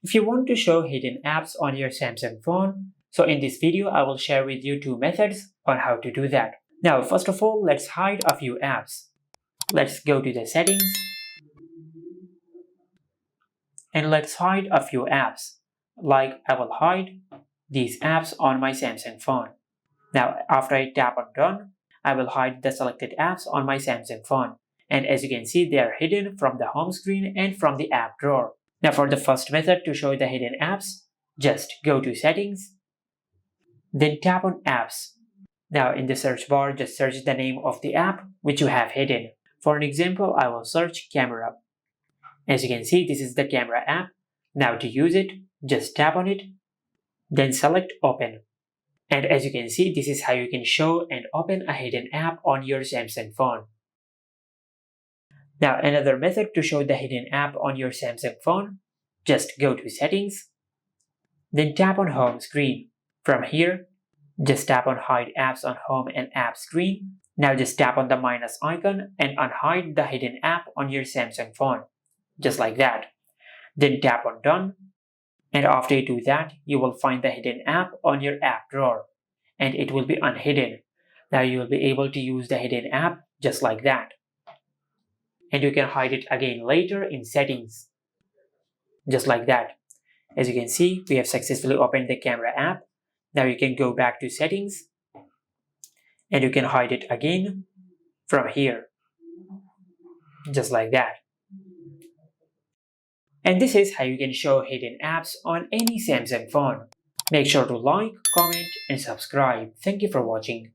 If you want to show hidden apps on your Samsung phone, so in this video I will share with you two methods on how to do that. Now first of all, let's hide a few apps. Let's go to the settings and let's hide a few apps. Like I will hide these apps on my Samsung phone. Now after I tap on done, I will hide the selected apps on my Samsung phone. And as you can see, they are hidden from the home screen and from the app drawer. Now for the first method to show the hidden apps, just go to settings, then tap on apps. Now in the search bar, just search the name of the app which you have hidden. For an example, I will search camera. As you can see, this is the camera app. Now to use it, just tap on it, then select open. And as you can see, this is how you can show and open a hidden app on your Samsung phone. Now another method to show the hidden app on your Samsung phone, just go to settings, then tap on home screen. From here, just tap on hide apps on home and app screen. Now just tap on the minus icon and unhide the hidden app on your Samsung phone, just like that. Then tap on done. And after you do that, you will find the hidden app on your app drawer and it will be unhidden. Now you will be able to use the hidden app just like that. And you can hide it again later in settings, just like that. As you can see, we have successfully opened the camera app. Now you can go back to settings and you can hide it again from here, just like that. And this is how you can show hidden apps on any Samsung phone. Make sure to like, comment and subscribe. Thank you for watching.